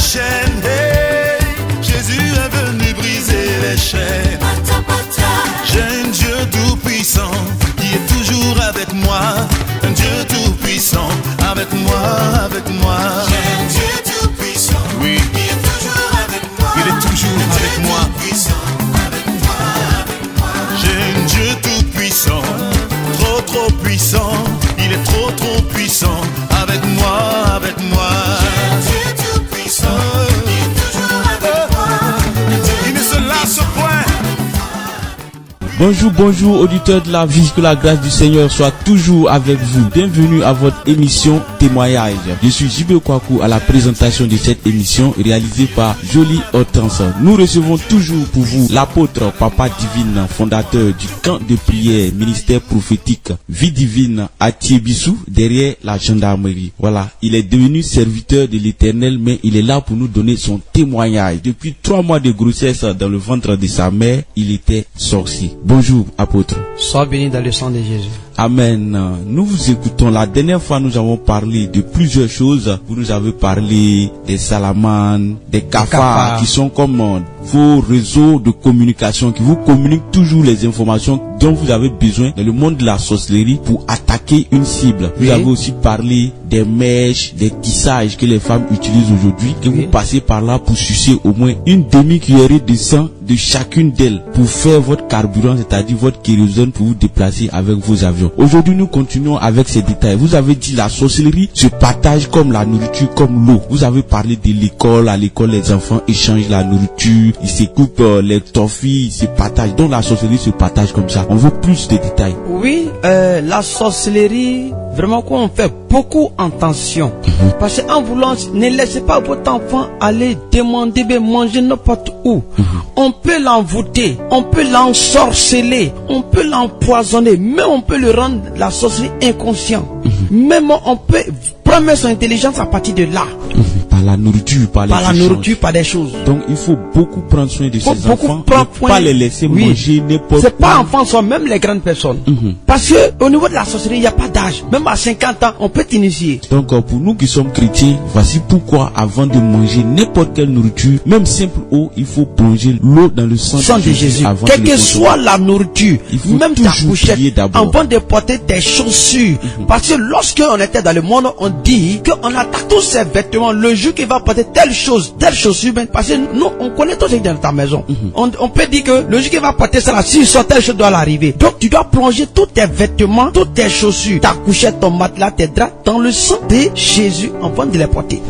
chaînes. Hey, Jésus est venu briser les chaînes. J'ai un Dieu tout-puissant qui est toujours avec moi. Un Dieu tout-puissant avec moi, avec moi. J'ai un Dieu tout-puissant, oui, qui est toujours avec moi. Il est toujours avec moi. J'ai un Dieu tout-puissant, trop puissant. Il est trop puissant avec moi, avec moi. J'ai un Dieu tout-puissant, qui est toujours avec moi. Il ne se lasse point. Bonjour auditeurs de la vie, que la grâce du Seigneur soit toujours avec vous. Bienvenue à votre émission Témoignage. Je suis J.B. Kwaku à la présentation de cette émission réalisée par Jolie Hortense. Nous recevons toujours pour vous l'apôtre Papa Divine, fondateur du camp de prière ministère prophétique Vie Divine à Thiébissou, derrière la gendarmerie. Voilà, il est devenu serviteur de l'Éternel, mais il est là pour nous donner son témoignage. Depuis 3 mois de grossesse dans le ventre de sa mère, il était sorcier. Bonjour, apôtre. Sois béni dans le sang de Jésus. Amen. Nous vous écoutons. La dernière fois, nous avons parlé de plusieurs choses. Vous nous avez parlé des salamandres, des cafards, qui sont comme vos réseaux de communication, qui vous communiquent toujours les informations dont vous avez besoin dans le monde de la sorcellerie pour attaquer une cible. Vous avez aussi parlé des mèches, des tissages que les femmes utilisent aujourd'hui, que vous passez par là pour sucer au moins une demi-cuillerée de sang de chacune d'elles pour faire votre carburant, c'est-à-dire votre kérosène pour vous déplacer avec vos avions. Aujourd'hui, nous continuons avec ces détails. Vous avez dit la sorcellerie se partage comme la nourriture, comme l'eau. Vous avez parlé de l'école. À l'école, les enfants échangent la nourriture, ils se coupent les toffees, ils se partagent. Donc la sorcellerie se partage comme ça. On veut plus de détails. Oui, la sorcellerie, vraiment qu'on fait beaucoup attention. Parce qu'en voulant, ne laissez pas votre enfant aller demander de manger n'importe où. On peut l'envoûter, on peut l'ensorceler, on peut l'empoisonner, mais on peut le rendre la sorcellerie inconscient. Même on peut prendre son intelligence à partir de là. Par la nourriture, par la nourriture, par des choses. Donc il faut beaucoup prendre soin de ces enfants, ne pas les laisser manger n'importe où. C'est pas enfants, sont même les grandes personnes. Parce que au niveau de la sorcellerie, il n'y a pas d'âge. Même à 50 ans, on peut t'initier. Donc pour nous qui sommes chrétiens, voici pourquoi avant de manger n'importe quelle nourriture, même simple eau, il faut plonger l'eau dans le sang de Jésus. Quelle que soit la nourriture, même ta couchette, avant de porter tes chaussures. Parce que lorsque on était dans le monde, on dit qu'on attaque tous ces vêtements le jour qu'il va porter telle chose, telle chaussure, parce que nous, on connaît tout ce qui est dans ta maison. On peut dire que le jour qu'il va porter ça là, si sort telle chose doit l'arriver. Donc tu dois plonger tous tes vêtements, toutes tes chaussures, ta couchette, ton matelas, tes draps dans le sang de Jésus avant de les porter.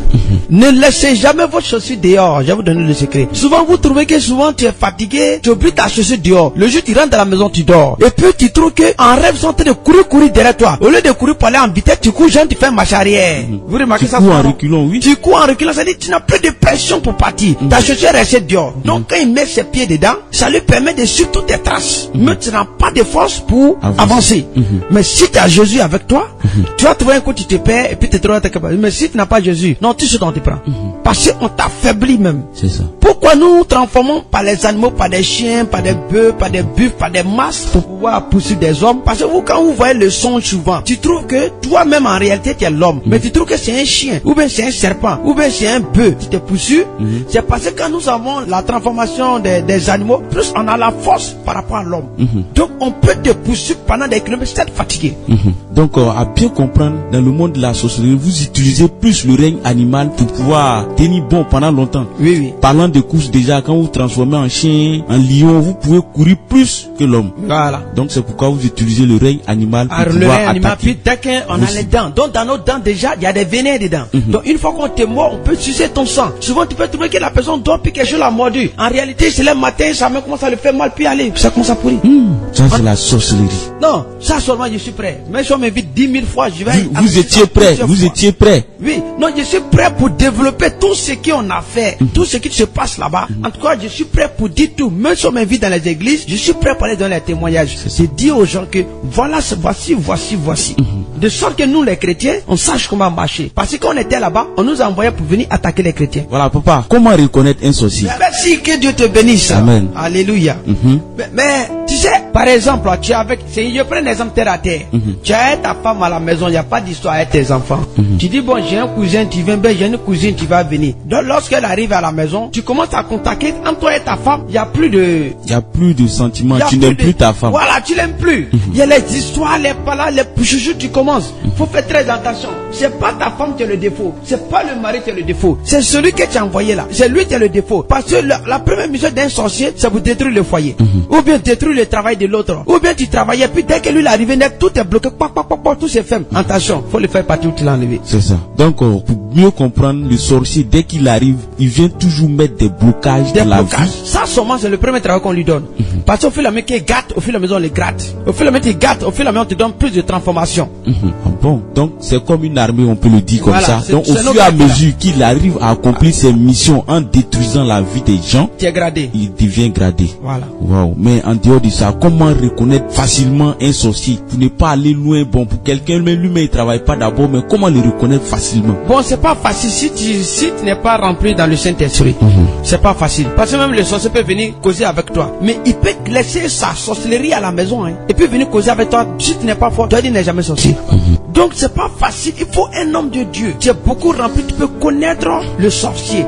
Ne laissez jamais votre chaussure dehors. Je vais vous donner le secret. Souvent vous trouvez que souvent tu es fatigué, tu oublies ta chaussure dehors. Le jour tu rentres dans la maison, tu dors. Et puis tu trouves que en rêve sont en train de courir derrière toi. Au lieu de courir pour aller en vitesse, tu cours, genre tu fais marche arrière. Vous remarquez ça? Tu cours en reculant, oui. Tu cours en reculant, ça dit tu n'as plus de pression pour partir. Ta chaussure est restée dehors. Donc quand il met ses pieds dedans, ça lui permet de suivre toutes tes traces. Mais tu n'as pas de force pour avancer. Mais si tu as Jésus avec toi, tu vas trouver un coup, tu te perds et puis tu te trouves ta capacité. Mais si tu n'as pas Jésus, non, tu sais dont tu prends. Parce qu'on t'affaiblit même. C'est ça. Pourquoi nous nous transformons par les animaux, par des chiens, par des bœufs, par des buffles, par des masses pour pouvoir poursuivre des hommes? Parce que vous, quand vous voyez le son souvent, tu trouves que toi-même en réalité tu es l'homme. Mais tu trouves que c'est un chien, ou bien c'est un serpent, ou bien c'est un bœuf qui te poursuit. C'est parce que quand nous avons la transformation des animaux, plus on a la force par rapport à l'homme. Donc on peut te poursuivre pendant des kilomètres sans être fatigué. Donc à bien comprendre, dans le monde de la sorcellerie, vous utilisez plus le règne animal pour pouvoir tenir bon pendant longtemps. Oui. Parlant de courses déjà, quand vous vous transformez en chien, en lion, vous pouvez courir plus que l'homme. Voilà. Donc c'est pourquoi vous utilisez le règne animal pour pouvoir le règne animal, attaquer. puis dès qu'on a les dents, donc dans nos dents déjà, il y a des venin dedans. Donc une fois qu'on te mord, on peut sucer ton sang. Souvent tu peux trouver que la personne dort puis quelque chose l'a mordu. En réalité, c'est le matin, ça me commence à le faire mal puis aller. Ça commence à pourrir. Ça c'est la sorcellerie. Non, ça seulement je suis prêt. Mais si on m'invite 10 000 fois, je vais... Vous étiez prêt, vous étiez prêt. Oui, non, je suis prêt pour développer tout ce qu'on a fait, tout ce qui se passe là-bas. En tout cas, je suis prêt pour dire tout. Même si on m'invite dans les églises, je suis prêt pour aller dans les témoignages. C'est dire aux gens que voilà, voici. De sorte que nous, les chrétiens, on sache comment marcher. Parce que quand on était là-bas, on nous a envoyé pour venir attaquer les chrétiens. Voilà, papa, comment reconnaître un sorcier? Merci, que Dieu te bénisse. Amen. Alléluia. Mais Tu sais, par exemple, tu es avec, je prends un exemple terre à terre. Tu as ta femme à la maison, il n'y a pas d'histoire avec tes enfants. Tu dis, bon, j'ai un cousin, tu viens, ben, j'ai une cousine, tu vas venir. Donc, lorsqu'elle arrive à la maison, tu commences à contacter entre toi et ta femme, il n'y a plus de sentiments, tu n'aimes plus ta femme. Voilà, tu l'aimes plus. Il y a les histoires, les palas, les chouchous, tu commences. Faut faire très attention. C'est pas ta femme qui a le défaut. C'est pas le mari qui a le défaut. C'est celui que tu as envoyé là. C'est lui qui a le défaut. Parce que la première mission d'un sorcier, c'est vous détruire le foyer. Ou bien détruire le travail de l'autre. Ou bien tu travaillais, puis dès que lui est arrivé, tout est bloqué. Tout s'est fait. Attention, faut le faire partir, tu l'enlever. C'est ça. Donc, pour mieux comprendre, le sorcier, dès qu'il arrive, il vient toujours mettre des blocages dans la vie. Ça, seulement, c'est le premier travail qu'on lui donne. Parce qu'au fil de la main qu'il gâte, au fil de la maison, on les gratte. Au fil de la main qu'il gâte, au fil de la main, on te donne plus de transformation. Bon, donc c'est comme une armée, on peut le dire comme voilà, ça. Donc au fur et à mesure qu'il arrive à accomplir ses missions en détruisant la vie des gens, tu es gradé. Il devient gradé. Voilà. Wow. Mais en dehors de ça, comment reconnaître facilement un sorcier pour ne pas aller loin? Bon, pour quelqu'un, mais lui-même il travaille pas d'abord, mais comment le reconnaître facilement? Bon, c'est pas facile si tu n'es pas rempli dans le Saint-Esprit. C'est pas facile. Parce que même le sorcier peut venir causer avec toi, mais il peut laisser sa sorcellerie à la maison, hein, et puis venir causer avec toi. Si tu n'es pas fort, toi, il n'est jamais sorcier. Donc c'est pas facile. Il faut un homme de Dieu. Tu es beaucoup rempli, tu peux connaître le sorcier.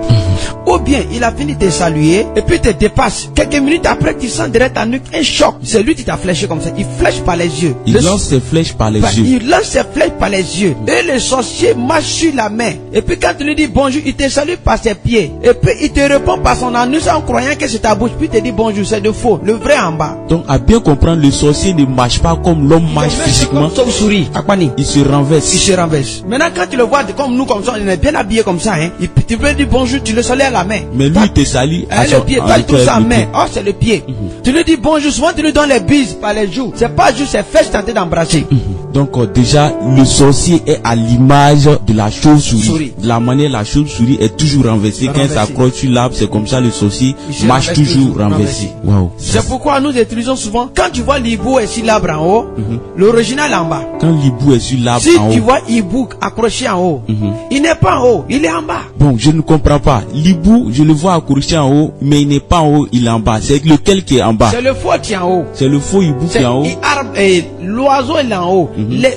Ou bien il a fini de te saluer et puis te dépasse. Quelques minutes après, tu sens derrière ta nuque un choc. C'est lui qui t'a fléché comme ça. Il flèche par les yeux. Il lance ses flèches par les yeux. Il lance ses flèches par les yeux. Et le sorcier marche sur la main. Et puis quand tu lui dis bonjour, il te salue par ses pieds. Et puis il te répond par son anus en croyant que c'est ta bouche. Puis il te dit bonjour, c'est de faux. Le vrai en bas. Donc à bien comprendre, le sorcier ne marche pas comme l'homme marche physiquement. Sauf-souris, Akbani. Il se renverse. Il se renverse. Maintenant quand tu le vois comme nous, comme ça, on est bien habillé comme ça, hein. Tu peux dire bonjour, tu le salues à la main. Mais lui, il te salue à le pied, tout ça en main. Oh, c'est le pied. Tu lui dis bonjour, souvent tu lui donnes les bises par les joues. C'est pas juste ses fesses tenter d'embrasser. Donc déjà, le sorcier est à l'image de la chauve-souris. De la manière la chauve-souris est toujours renversée. Quand elle s'accroche sur l'arbre, c'est comme ça le sorcier marche toujours renversé. Wow. C'est pourquoi nous utilisons souvent, quand tu vois l'hibou est sur l'arbre en haut, l'original en bas. Quand l'hibou est sur l'arbre en haut. Si tu vois hibou accroché en haut, il n'est pas en haut, il est en bas. Bon, je ne comprends pas. L'hibou, je le vois accroché en haut, mais il n'est pas en haut, il est en bas. C'est lequel qui est en bas? C'est le faux qui est en haut. C'est le faux hibou qui est en haut. L'oiseau est en haut.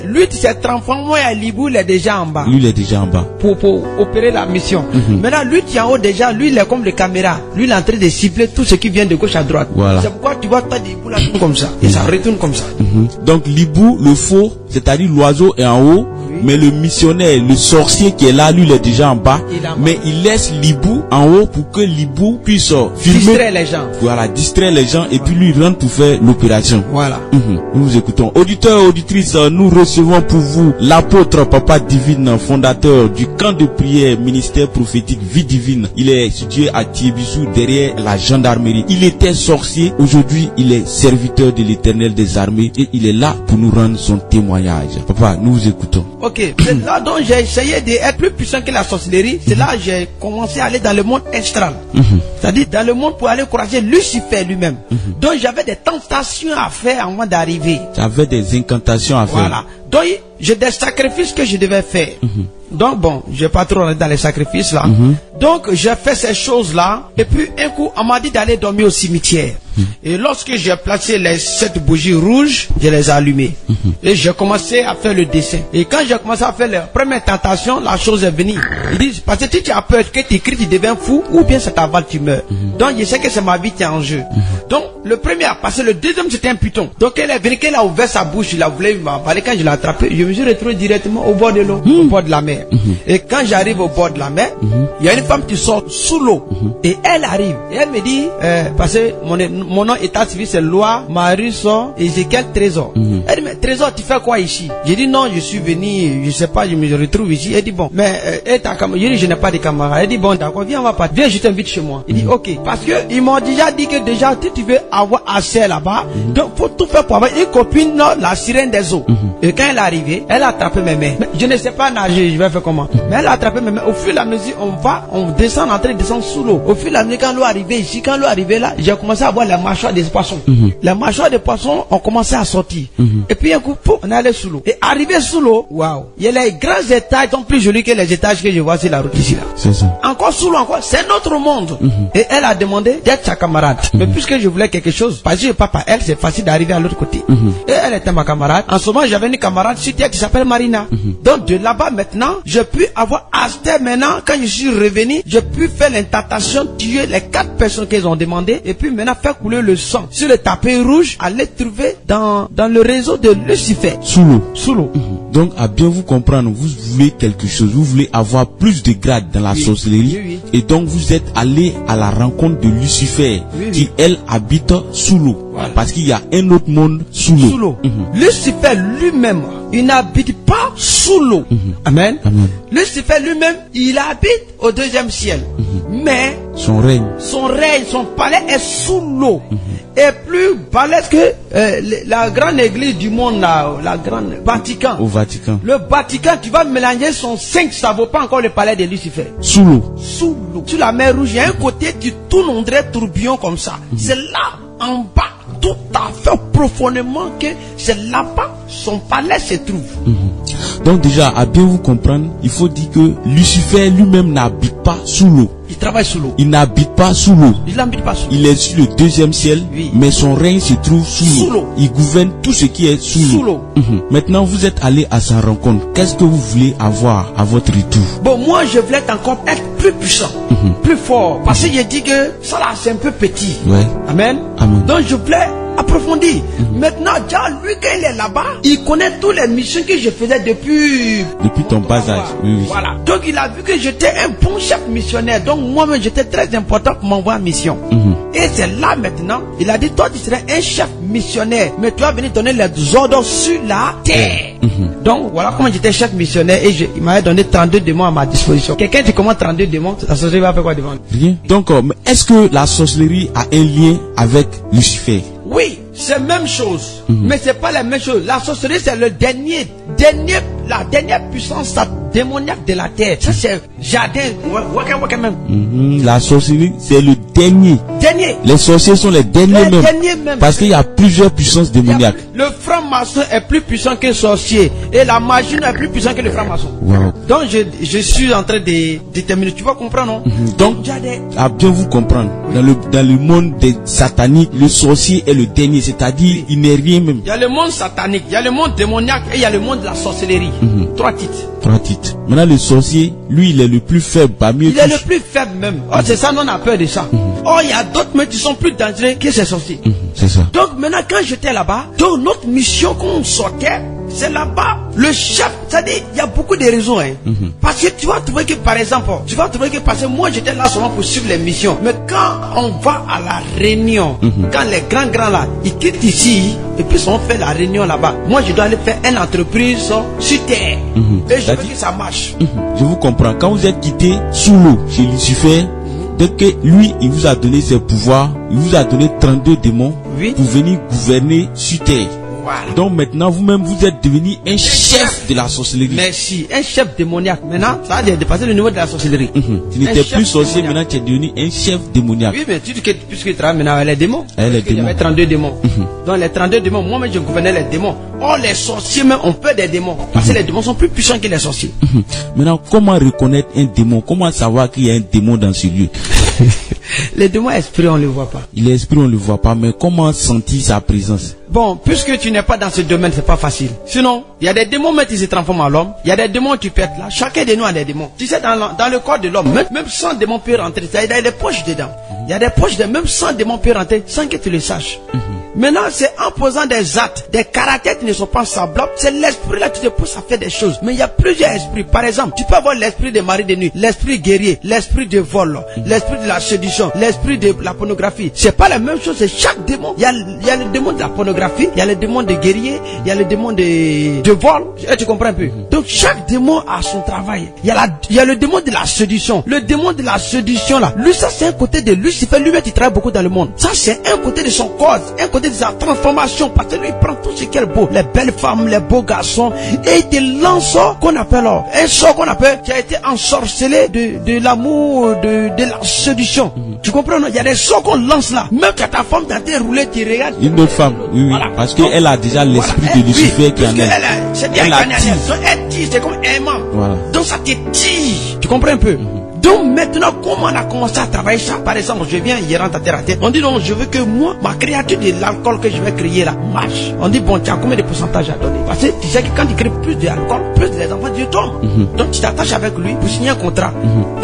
Lui, tu s'est transformé à l'hibou, il est déjà en bas. Lui, il est déjà en bas. Pour opérer la mission. Maintenant, lui qui est en haut déjà, lui, il est comme le caméra. Lui, il est en train de cibler tout ce qui vient de gauche à droite. Voilà. C'est pourquoi tu vois toi des hiboux là, comme ça. Et ça retourne comme ça. Donc, l'hibou, le faux, c'est-à-dire l'oiseau est en haut. Mais le missionnaire, le sorcier qui est là, lui, il est déjà en bas. Mais il laisse l'hibou en haut pour que l'hibou puisse filmer. Distraire les gens. Voilà, distraire les gens et puis lui rentre pour faire l'opération. Voilà. Nous vous écoutons. Auditeurs, auditrices, nous recevons pour vous l'apôtre Papa Divine, fondateur du camp de prière ministère prophétique Vie Divine. Il est situé à Thiébissou, derrière la gendarmerie. Il était sorcier. Aujourd'hui, il est serviteur de l'Éternel des armées et il est là pour nous rendre son témoignage. Papa, nous vous écoutons. Ok, c'est là donc j'ai essayé d'être plus puissant que la sorcellerie. C'est là que j'ai commencé à aller dans le monde astral. C'est-à-dire dans le monde pour aller encourager Lucifer lui-même. Donc j'avais des tentations à faire avant d'arriver. J'avais des incantations à faire. Voilà. Donc j'ai des sacrifices que je devais faire. Donc bon, je vais pas trop aller dans les sacrifices là. Donc j'ai fait ces choses là. Et puis un coup, on m'a dit d'aller dormir au cimetière. Et lorsque j'ai placé les 7 bougies rouges, je les ai allumées. Et j'ai commencé à faire le dessin. Et quand j'ai commencé à faire la première tentation, la chose est venue. Ils disent, parce que si tu as peur que tu cries, tu deviens fou, ou bien ça t'avale, tu meurs. Donc je sais que c'est ma vie qui est en jeu. Donc le premier a passé, le deuxième c'était un python. Donc elle est venue, qu'elle a ouvert sa bouche, il a voulu m'avaler. Quand je l'ai attrapé, je me suis retrouvé directement au bord de l'eau, au bord de la mer. Et quand j'arrive au bord de la mer, il y a une femme qui sort sous l'eau. Et elle arrive. Et elle me dit, parce que mon nom état civil c'est Loi Marisson Ezekiel Trésor. Elle dit, mais Trésor, tu fais quoi ici? J'ai dit non, je suis venu, je sais pas, je me retrouve ici. Elle dit bon, mais ta camarade, je dis je n'ai pas de camarade. Elle dit bon, d'accord, viens, on va partir. Viens, je t'invite chez moi. Il dit ok, parce que ils m'ont déjà dit que déjà si tu veux avoir accès là-bas, donc faut tout faire pour avoir une copine, la sirène des eaux. Et quand elle est arrivée, elle a attrapé mes mains. Mais je ne sais pas nager, je vais faire comment? Mais elle a attrapé mes mains. Au fur et à mesure, on descend, en train de descendre sous l'eau. Au fur et à mesure, quand l'eau arrivait ici, quand l'eau arrivait là, j'ai commencé à voir les les mâchoires des poissons. Les mâchoires des poissons ont commencé à sortir. Et puis un coup, on est allé sous l'eau. Et arrivé sous l'eau, waouh, il y a les grands étages sont plus jolis que les étages que je vois sur la route ici là. C'est ça. Encore sous l'eau, encore, c'est notre monde. Et elle a demandé d'être sa camarade. Mais puisque je voulais quelque chose, parce que papa, elle, c'est facile d'arriver à l'autre côté. Et elle était ma camarade. En ce moment, j'avais une camarade sur terre qui s'appelle Marina. Donc de là-bas maintenant, je puis avoir acheté maintenant, quand je suis revenu, je puis faire l'intentation, tuer les 4 personnes qu'ils ont demandé, et puis maintenant faire couler le sang sur le tapis rouge, aller trouver dans le réseau de Lucifer. Sous l'eau. Sous l'eau. Donc, à bien vous comprendre, vous voulez quelque chose, vous voulez avoir plus de grades dans la sorcellerie, et donc vous êtes allé à la rencontre de Lucifer, qui elle habite sous l'eau. Voilà. Parce qu'il y a un autre monde sous l'eau. Sous l'eau. Lucifer lui-même, il n'habite pas sous l'eau. Amen. Amen. Lucifer lui-même, il habite au 2e ciel. Mais son règne, son palais est sous l'eau. Et plus balèze que la grande église du monde, la grande Vatican. Au Vatican. Le Vatican, tu vas mélanger son 5, ça vaut pas encore le palais de Lucifer. Sous l'eau. Sous l'eau. Sur la mer Rouge, il y a un côté qui tourne, on dirait tourbillon comme ça. C'est là, en bas, tout à fait profondément, que c'est là-bas son palais se trouve. Donc déjà, à bien vous comprendre, il faut dire que Lucifer lui-même n'habite pas sous l'eau. Il travaille sous l'eau. Il n'habite pas sous l'eau. Il n'habite pas sous l'eau. Il est sur le 2e ciel, mais son règne se trouve sous l'eau. Il gouverne tout ce qui est sous l'eau. Maintenant, vous êtes allé à sa rencontre. Qu'est-ce que vous voulez avoir à votre retour? Bon, moi, je voulais encore être plus puissant, plus fort. Parce que j'ai dit que ça là, c'est un peu petit. Ouais. Amen. Amen. Donc, je voulais approfondir. Maintenant, déjà, lui, quand il est là-bas, il connaît toutes les missions que je faisais depuis ton bas âge. Oui. Voilà. Donc, il a vu que j'étais un bon chef missionnaire. Donc, moi-même, j'étais très important pour m'envoyer en mission. Et c'est là, maintenant, il a dit, toi, tu serais un chef missionnaire, mais tu vas venir donner les ordres sur la terre. Donc, voilà comment j'étais chef missionnaire et il m'avait donné 32 démons à ma disposition. Quelqu'un dit comment 32 démons, la sorcellerie va faire quoi devant? Rien. Donc, est-ce que la sorcellerie a un lien avec Lucifer? Oui, c'est même chose, mais c'est pas la même chose. La sorcellerie, c'est la dernière puissance démoniaque de la terre. Ça, c'est jardin. La sorcellerie, c'est le dernier. Les sorciers sont les derniers même. Parce qu'il y a plusieurs puissances démoniaques. Le franc-maçon est plus puissant que le sorcier. Et la magie est plus puissante que le franc-maçon. Wow. Donc, je suis en train de déterminer. Tu vas comprendre, non? Donc, à bien vous comprendre, dans le monde des sataniques, le sorcier est le dernier. C'est-à-dire, il n'est rien même. Il y a le monde satanique, il y a le monde démoniaque et il y a le monde de la sorcellerie. 3 titres. Maintenant, le sorcier, lui, il est le plus faible parmi eux. Il est le plus faible même. Oh, c'est ça, on a peur de ça. Oh, il y a d'autres mais qui sont plus dangereux que ces sorciers. C'est ça. Donc maintenant, quand j'étais là-bas, donc notre mission qu'on sortait, c'est là-bas, le chef, c'est-à-dire, il y a beaucoup de raisons. Parce que tu vas trouver que, par exemple, parce que moi j'étais là seulement pour suivre les missions. Mais quand on va à la réunion, quand les grands là, ils quittent ici, et puis on fait la réunion là-bas, moi je dois aller faire une entreprise sur terre. Et je veux que ça marche. Je vous comprends. Quand vous êtes quitté sous l'eau chez Lucifer, dès que lui, il vous a donné ses pouvoirs, il vous a donné 32 démons pour venir gouverner sur terre. Voilà. Donc maintenant, vous-même, vous êtes devenu un chef de la sorcellerie. Merci, un chef démoniaque. Maintenant, ça a dépassé le niveau de la sorcellerie. Tu n'étais plus sorcier, maintenant tu es devenu un chef démoniaque. Oui, mais tu dis que puisque tu travailles maintenant avec les démons. Il y avait 32 démons. Donc les 32 démons, moi-même je gouvernais les démons. Oh, les sorciers même ont peur des démons. Parce que les démons sont plus puissants que les sorciers. Maintenant, comment reconnaître un démon? Comment savoir qu'il y a un démon dans ce lieu? Les démons esprits, on ne le voit pas. L'esprit, on ne le voit pas, mais comment sentir sa présence? Bon, puisque tu n'es pas dans ce domaine, c'est pas facile. Sinon, il y a des démons, mais ils se transforment en l'homme. Il y a des démons qui pètent là. Chacun de nous a des démons. Tu sais, dans le corps de l'homme, même sans démon peut rentrer. Il y a des poches dedans. Il y a des poches dedans, même sans démon peut rentrer, sans que tu le saches. Maintenant, c'est en posant des actes, des caractères qui ne sont pas semblables. C'est l'esprit là qui te pousse à faire des choses. Mais il y a plusieurs esprits. Par exemple, tu peux avoir l'esprit de mari de nuit, l'esprit guerrier, l'esprit de vol, l'esprit de la séduction, l'esprit de la pornographie. C'est pas la même chose, c'est chaque démon. Il y a le démon de la pornographie, il y a le démon de guerrier, il y a le démon de vol. Tu comprends un peu? Donc chaque démon a son travail. Il y a le démon de la séduction. Le démon de la séduction là, lui ça c'est un côté de Lucifer, lui-même qui travaille beaucoup dans le monde. Ça c'est un côté de son corps, un côté de sa transformation informations, parce que lui, il prend tout ce qui est beau, les belles femmes, les beaux garçons, et il te lance qu'on appelle un sort qu'on appelle, qui a été ensorcelé de l'amour, de la séduction. Tu comprends, non? Il y a des sorts qu'on lance là. Même quand ta femme t'a déroulé, tu regardes. Une autre femme, oui, voilà. Parce qu'elle a déjà l'esprit de Lucifer qui en est. C'est bien, elle tire, c'est comme aimant. Voilà. Donc ça te tire. Tu comprends un peu? Donc maintenant, comment on a commencé à travailler ça? Par exemple, je viens, il rentre à terre à terre. On dit non, je veux que moi, ma créature de l'alcool que je vais créer là, marche. On dit bon, tu as combien de pourcentage à donner? Parce que tu sais que quand tu crées plus d'alcool, plus les enfants Dieu tombent. Donc tu t'attaches avec lui pour signer un contrat.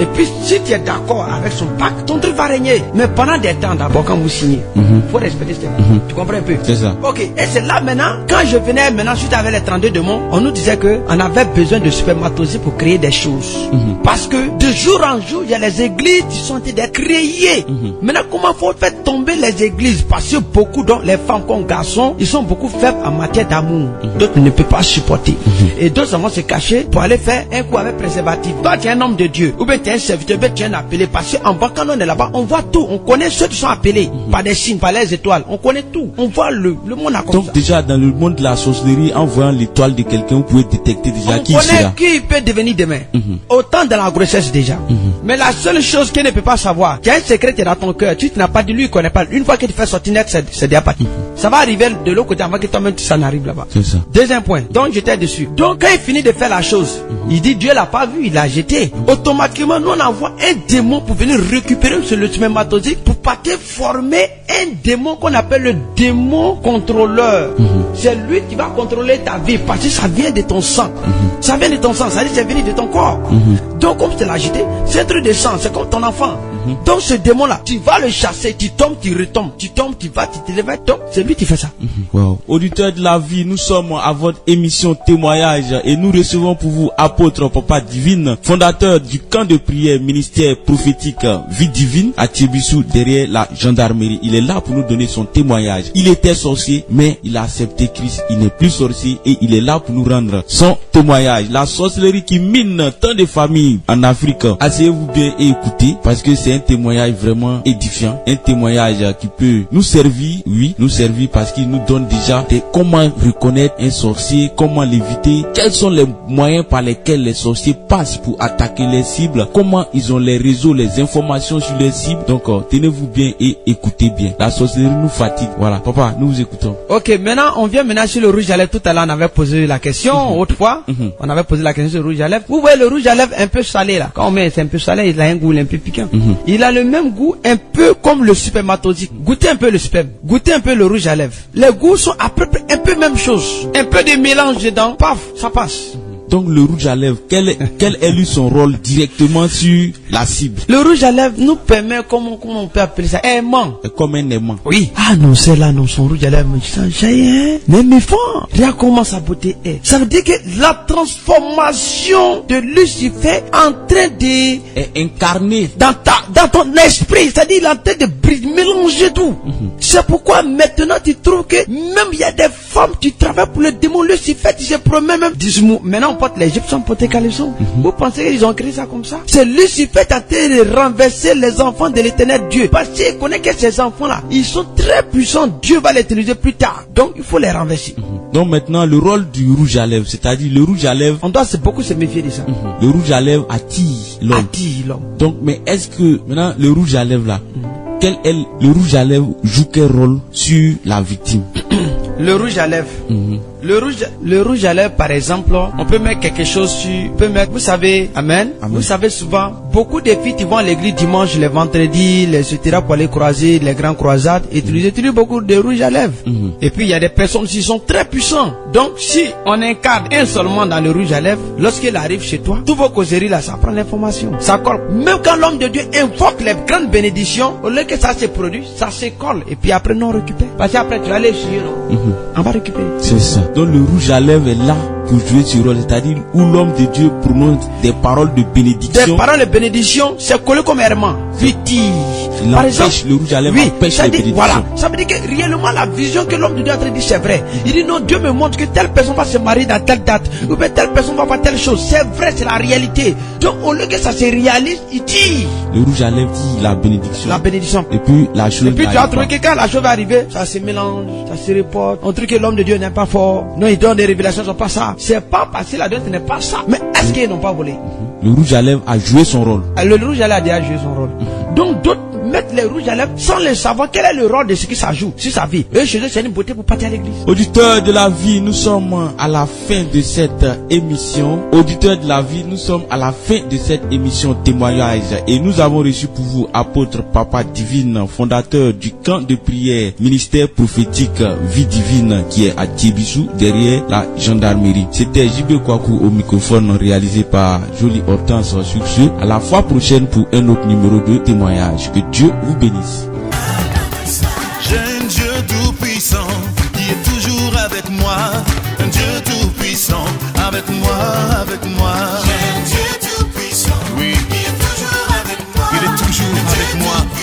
Et puis si tu es d'accord avec son pacte, ton truc va régner. Mais pendant des temps d'abord, quand vous signez, il faut respecter ce Tu comprends un peu? C'est ça. Ok, et c'est là maintenant, quand je venais maintenant, suite avec les 32 démons, on nous disait qu'on avait besoin de spermatozoïdes pour créer des choses. Parce que de jour en jour, il y a les églises qui sont en train d'être créées. Maintenant, comment faut faire tomber les églises? Parce que beaucoup, donc les femmes comme garçons, ils sont beaucoup faibles en matière d'amour. D'autres ne peuvent pas supporter. Et d'autres vont se cacher pour aller faire un coup avec préservatif. Toi, tu es un homme de Dieu, ou bien tu es un serviteur, ou bien tu es un appelé. Parce qu'en bas, quand on est là-bas, on voit tout. On connaît ceux qui sont appelés par des signes, par les étoiles. On connaît tout. On voit le monde à comme donc ça. Déjà, dans le monde de la sorcellerie, en voyant l'étoile de quelqu'un, vous pouvez détecter déjà qui sera. On connaît qui peut devenir demain. Autant dans la grossesse déjà. Mais la seule chose qu'il ne peut pas savoir, qu'il y a un secret dans ton cœur, tu n'as pas dit, lui il connaît pas. Une fois que tu fais sortir net, c'est déjà parti. Ça va arriver de l'autre côté avant que toi-même ça n'arrive là-bas. C'est ça. Deuxième point. Donc j'étais dessus. Donc quand il finit de faire la chose, il dit Dieu l'a pas vu, il l'a jeté. Automatiquement, nous on envoie un démon pour venir récupérer le spermatozoïde pour partir former un démon qu'on appelle le démon contrôleur. C'est lui qui va contrôler ta vie parce que ça vient de ton sang. Ça vient de ton sang, ça veut dire que c'est venu de ton corps. Donc comme tu l'as jeté, c'est un truc de sang, c'est comme ton enfant. Donc ce démon-là, tu vas le chasser, tu tombes, tu retombes, tu tombes, tu vas, tu te lèves, donc c'est lui qui fait ça. Wow. Auditeurs de la vie, nous sommes à votre émission témoignage et nous recevons pour vous apôtre Papa Divine, fondateur du camp de prière ministère prophétique Vie Divine à Thiébissou derrière la gendarmerie. Il est là pour nous donner son témoignage. Il était sorcier, mais il a accepté Christ. Il n'est plus sorcier et il est là pour nous rendre son témoignage. La sorcellerie qui mine tant de familles en Afrique. Asseyez-vous bien et écoutez parce que c'est un témoignage vraiment édifiant, un témoignage qui peut nous servir, oui, nous servir parce qu'il nous donne déjà comment reconnaître un sorcier, comment l'éviter, quels sont les moyens par lesquels les sorciers passent pour attaquer les cibles, comment ils ont les réseaux, les informations sur les cibles. Donc tenez-vous bien et écoutez bien. La sorcellerie nous fatigue. Voilà, papa, nous vous écoutons. Ok, maintenant on vient sur le rouge à lèvres. Tout à l'heure on avait posé la question, autrefois, on avait posé la question sur le rouge à lèvres. Vous voyez le rouge à lèvres un peu salé là. Quand on met, c'est un peu salé, il a un goût un peu piquant. Il a le même goût un peu comme le spermatozoïde. Goûtez un peu le sperme, goûtez un peu le rouge à lèvres. Les goûts sont à peu près un peu même chose. Un peu de mélange dedans, paf, ça passe. Donc le rouge à lèvres, quel est lui son rôle directement sur la cible? Le rouge à lèvres nous permet, comment on peut appeler ça, aimant. Comme un aimant. Oui. Ah non, c'est là, non, son rouge à lèvres, mais mes frères, regarde comment sa beauté est. Ça veut dire que la transformation de Lucifer en train de incarner dans ton esprit, c'est-à-dire il est en train de mélanger tout. C'est pourquoi maintenant tu trouves que même il y a des femmes qui travaillent pour le démon Lucifer, tu se promets même, dis-moi, maintenant les Égyptiens portent caleçon. Vous pensez qu'ils ont créé ça comme ça? C'est Lucifer qui a été de renverser les enfants de l'éternel Dieu. Parce qu'il connaît que ces enfants-là, ils sont très puissants. Dieu va les utiliser plus tard. Donc il faut les renverser. Donc maintenant, le rôle du rouge à lèvres, c'est-à-dire le rouge à lèvres... On doit beaucoup se méfier de ça. Le rouge à lèvres attire l'homme. Donc, mais est-ce que maintenant, le rouge à lèvres là, le rouge à lèvres joue quel rôle sur la victime? Le rouge à lèvres. Le rouge à lèvres, par exemple, on peut mettre quelque chose sur, vous savez, amen. Vous savez souvent, beaucoup de filles qui vont à l'église dimanche, les vendredis, etc. pour aller croiser les grandes croisades, et ils utilisent beaucoup de rouge à lèvres. Et puis il y a des personnes qui sont très puissantes. Donc si on incarne un seulement dans le rouge à lèvres, lorsqu'il arrive chez toi, toutes vos causeries là, ça prend l'information. Ça colle. Même quand l'homme de Dieu invoque les grandes bénédictions, au lieu que ça se produise, ça se colle. Et puis après, non, récupère. Parce qu'après, tu vas aller sur, on va récupérer. C'est ça. Donc le rouge à lèvres est là pour jouer ce rôle, c'est-à-dire où l'homme de Dieu prononce des paroles de bénédiction. Des paroles de bénédiction, c'est collé comme hermant. Viti, Par exemple, le rouge à lèvres empêche les bénédictions. Voilà, ça veut dire que réellement la vision que l'homme de Dieu a dit c'est vrai. Il dit non, Dieu me montre que telle personne va se marier dans telle date, ou bien telle personne va faire telle chose. C'est vrai, c'est la réalité. Donc au lieu que ça se réalise, il dit. Le rouge à lèvres dit la bénédiction. La bénédiction. Et puis la chose. Et puis tu as trouvé que quand la chose va arriver, ça se mélange, ça se reporte. On trouve que l'homme de Dieu n'est pas fort. Non, il donne des révélations, c'est pas ça. C'est pas parce que la donne n'est pas ça. Mais est-ce qu'ils n'ont pas volé? Le rouge à lèvres a joué son rôle. Le rouge à lèvres a déjà joué son rôle. Donc d'autres mettent les rouges à lèvres sans le savoir quel est le rôle de ce que ça joue sur sa vie. Et chez eux, c'est une beauté pour partir à l'église. Auditeurs de la vie, nous sommes à la fin de cette émission. Auditeurs de la vie, nous sommes à la fin de cette émission témoignage. Et nous avons reçu pour vous apôtre Papa Divine, fondateur du camp de prière ministère prophétique Vie Divine qui est à Tiebissou derrière la gendarmerie. C'était JB Kwaku au microphone réalisé par Jolie Hortense sur ce. À la fois prochaine pour un autre numéro de témoignage. Que Dieu vous bénisse. J'ai un Dieu tout-puissant qui est toujours avec moi. Un Dieu tout-puissant avec moi, avec moi. J'ai un Dieu tout-puissant, Oui, qui est toujours avec moi. il est toujours avec moi.